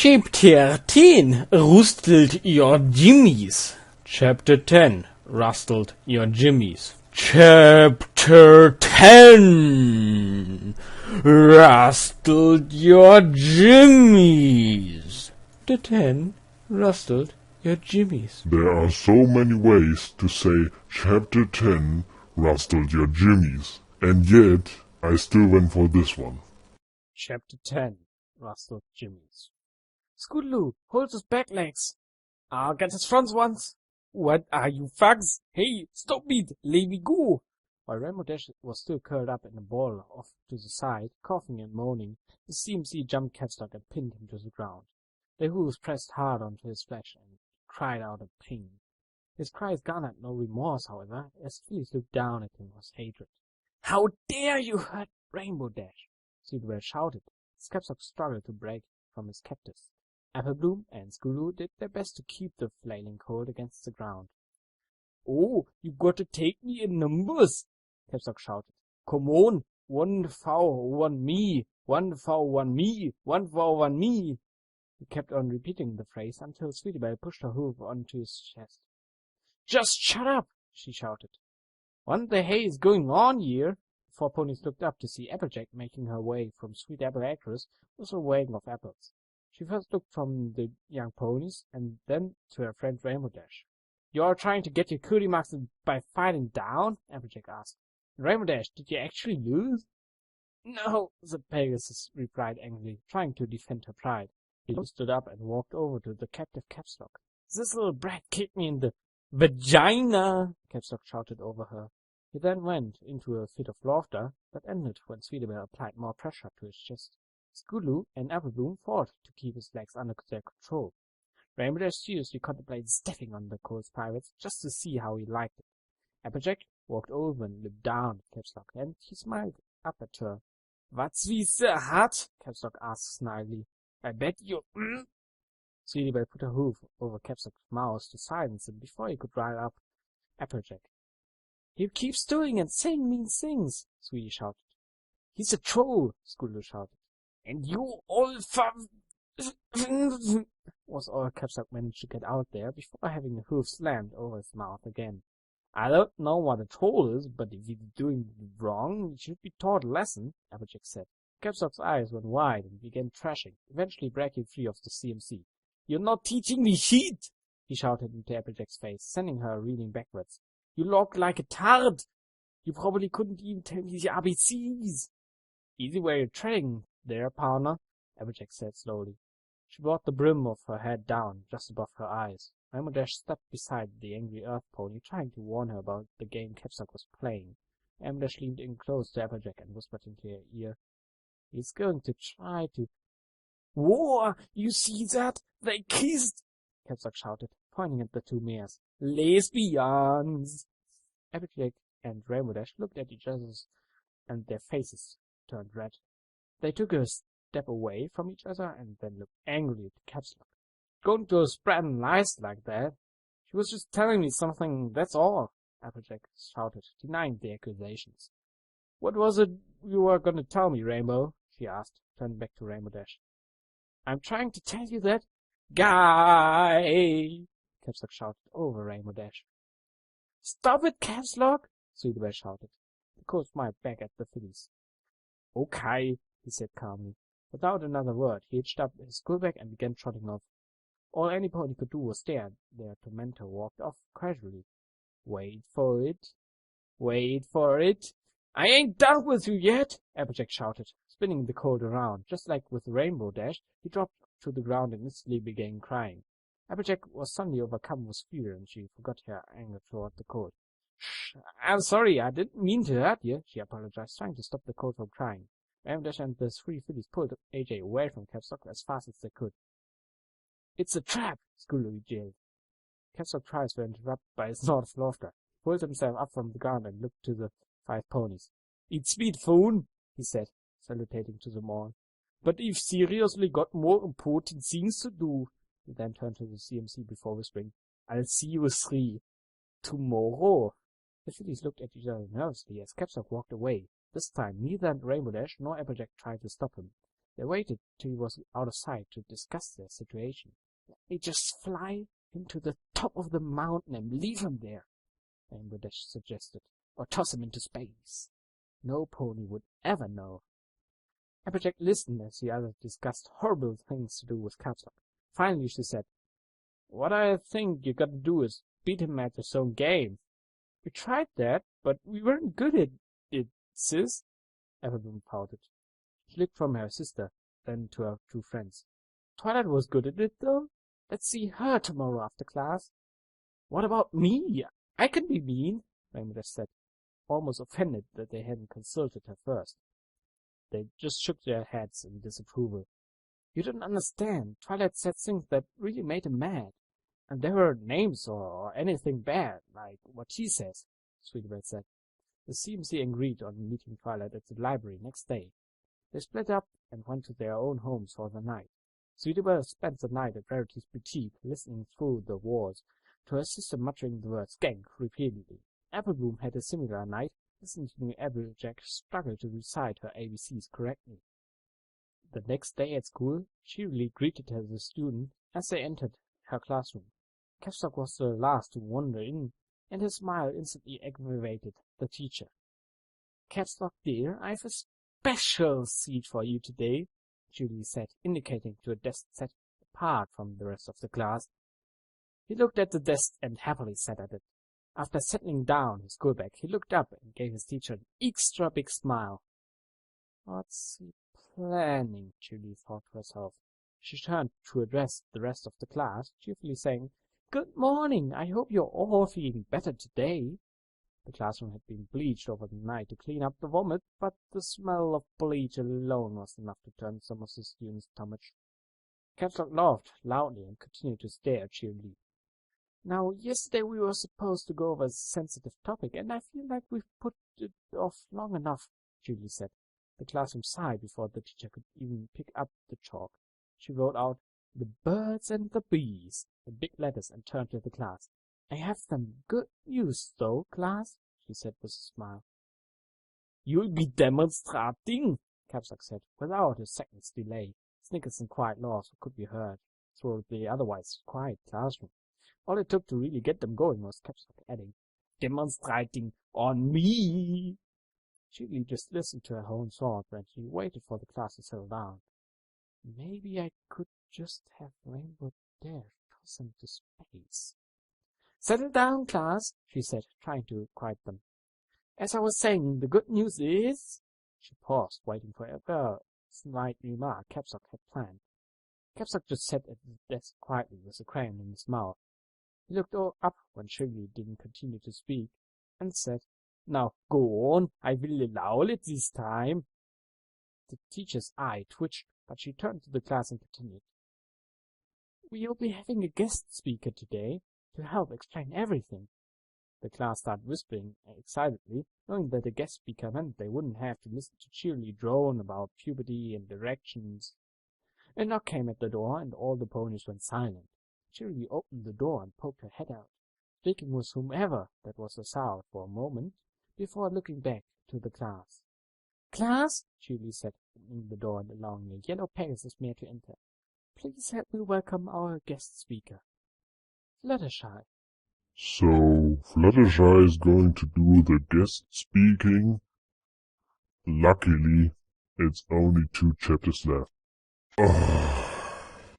Chapter 10 Rustled Your Jimmies. Chapter 10 Rustled Your Jimmies. Chapter 10 Rustled Your Jimmies. Chapter 10 Rustled Your Jimmies. There are so many ways to say Chapter 10 rustled your jimmies, and yet I still went for this one. Chapter 10 Rustled Jimmies. Scootaloo, hold his back legs. I'll get his front ones. What are you thugs? Hey, stop it! Let me go! While Rainbow Dash was still curled up in a ball off to the side, coughing and moaning, the CMC jumped CapsLock and pinned him to the ground. The hooves pressed hard onto his flesh and cried out in pain. His cries garnered no remorse, however, as Phyllis looked down at him with hatred. How dare you hurt Rainbow Dash! Sweetbell shouted, as CapsLock struggled to break from his captors. Applebloom and Scootaloo did their best to keep the flailing colt against the ground. Oh, you got to take me in numbers, CapsLock shouted. Come on, 1 foul, 1 me, 1 foul, 1 me, 1 foul, 1 me. He kept on repeating the phrase until Sweetbell pushed her hoof onto his chest. Just shut up, she shouted. What the hay is going on here? The 4 ponies looked up to see Applejack making her way from Sweet Apple Acres with a wagon of apples. She first looked from the young ponies and then to her friend Rainbow Dash. You are trying to get your cutie marks by fighting down? Applejack asked. Rainbow Dash, did you actually lose? No, the Pegasus replied angrily, trying to defend her pride. He stood up and walked over to the captive CapsLock. This little brat kicked me in the vagina, CapsLock shouted over her. He then went into a fit of laughter that ended when Sweetbell applied more pressure to his chest. Scootaloo and Applebloom fought to keep his legs under their control. Rainbow Dash seriously contemplated stepping on the colt's privates just to see how he liked it. Applejack walked over and looked down at CapsLock, and he smiled up at her. What's this hat? CapsLock asked snidely. I bet you... Sweetbell put her hoof over CapsLock's mouth to silence him before he could rile up Applejack. He keeps doing and saying mean things, Sweetie shouted. He's a troll, Scootaloo shouted. And you all was all CapsLock managed to get out there before having the hoof slammed over his mouth again. I don't know what a troll is, but if he's doing wrong, he should be taught a lesson, Applejack said. CapsLock's eyes went wide and began thrashing, eventually breaking free of the CMC. You're not teaching me shit, he shouted into Applejack's face, sending her reeling backwards. You look like a tart. You probably couldn't even tell me the ABCs. Easy way of treading there, partner, Applejack said slowly. She brought the brim of her head down, just above her eyes. Rainbow Dash stepped beside the angry earth pony, trying to warn her about the game CapsLock was playing. Rainbow Dash leaned in close to Applejack and whispered into her ear. He's going to try to... Whoa! You see that? They kissed! CapsLock shouted, pointing at the 2 mares. Lesbians! Applejack and Rainbow Dash looked at each other, and their faces turned red. They took a step away from each other and then looked angrily at CapsLock. Going to spread lies like that? She was just telling me something, that's all, Applejack shouted, denying the accusations. What was it you were going to tell me, Rainbow? She asked, turning back to Rainbow Dash. I'm trying to tell you that... Guy! CapsLock shouted over Rainbow Dash. Stop it, CapsLock! Sweetbell shouted. The colt smiled back at the fillies. Okay, he said calmly. Without another word, he hitched up his schoolbag and began trotting off. All any pony could do was stare. Their tormentor walked off casually. Wait for it. Wait for it. I ain't done with you yet, Applejack shouted, spinning the colt around. Just like with Rainbow Dash, he dropped to the ground and instantly began crying. Applejack was suddenly overcome with fear, and she forgot her anger toward the colt. Shh, I'm sorry, I didn't mean to hurt you, she apologized, trying to stop the colt from crying. Rainbow Dash and the 3 fillies pulled AJ away from CapsLock as fast as they could. It's a trap, Scootaloo yelled. CapsLock's cries were interrupted by a snort of laughter. He pulled himself up from the ground and looked to the 5 ponies. It's sweet phone, he said, salutating to them all. But you've seriously got more important things to do. He then turned to the CMC before whispering, I'll see you 3 tomorrow. The fillies looked at each other nervously as CapsLock walked away. This time, neither Rainbow Dash nor Applejack tried to stop him. They waited till he was out of sight to discuss their situation. "They just fly him to the top of the mountain and leave him there," Bangladesh suggested, "or toss him into space. No pony would ever know." Applejack listened as the others discussed horrible things to do with CapsLock. Finally she said, "What I think you got to do is beat him at his own game. We tried that, but we weren't good at it, sis." Applebloom pouted. She looked from her sister, then to her two friends. "Twilight was good at it, though. Let's see her tomorrow after class." "What about me? I can be mean," Bangladesh said, almost offended that they hadn't consulted her first. They just shook their heads in disapproval. "You don't understand. Twilight said things that really made him mad. And there weren't names or anything bad, like what she says," Sweetbell said. The CMC agreed on meeting Twilight at the library next day. They split up and went to their own homes for the night. Sweetbell spent the night at Rarity's boutique, listening through the walls to her sister muttering the word "skank" repeatedly. Applebloom had a similar night, listening to Applejack struggle to recite her ABCs correctly. The next day at school, she really greeted her as a student as they entered her classroom. CapsLock was the last to wander in, and his smile instantly aggravated the teacher. "CapsLock, dear, I've a special seat for you today," Julie said, indicating to a desk set apart from the rest of the class. He looked at the desk and happily sat at it. After settling down his school bag, he looked up and gave his teacher an extra big smile. "What's he planning?" Julie thought to herself. She turned to address the rest of the class, cheerfully saying, "Good morning. I hope you're all feeling better today." The classroom had been bleached over the night to clean up the vomit, but the smell of bleach alone was enough to turn some of the students' stomach. CapsLock laughed loudly and continued to stare at Cheerily. "Now, yesterday we were supposed to go over a sensitive topic, and I feel like we've put it off long enough," Julie said. The classroom sighed before the teacher could even pick up the chalk. She wrote out "the birds and the bees" in big letters and turned to the class. "I have some good news, though, class," she said with a smile. "You'll be demonstrating," CapsLock said, without a second's delay. Snickers and quiet laughs could be heard through the otherwise quiet classroom. All it took to really get them going was CapsLock adding, "demonstrating on me." She just listened to her own thoughts and she waited for the class to settle down. "Maybe I could just have Rainbow Dash toss him to space." "Settle down, class," she said, trying to quiet them. "As I was saying, the good news is—" She paused, waiting for a slight remark CapsLock had planned. CapsLock just sat at his desk quietly with a crayon in his mouth. He looked up when Shirley didn't continue to speak, and said, "Now go on, I will allow it this time." The teacher's eye twitched, but she turned to the class and continued. "We'll be having a guest speaker today to help explain everything." The class started whispering excitedly, knowing that a guest speaker meant they wouldn't have to listen to Cheerily drone about puberty and directions. A knock came at the door, and all the ponies went silent. Cheerily opened the door and poked her head out, speaking with whomever that was aside for a moment, before looking back to the class. "Class," Cheerily said, opening the door and allowing a yellow Pegasus mare to enter, "please help me welcome our guest speaker, Fluttershy." So, Fluttershy is going to do the guest speaking? Luckily, it's only 2 chapters left.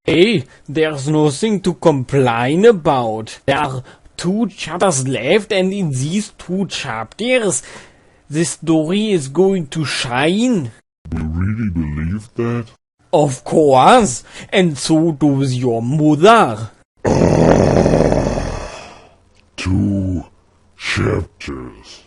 "Hey, there's nothing to complain about. There are 2 chapters left, and in these 2 chapters, the story is going to shine." You really believe that? "Of course, and so does your mother." 2 chapters.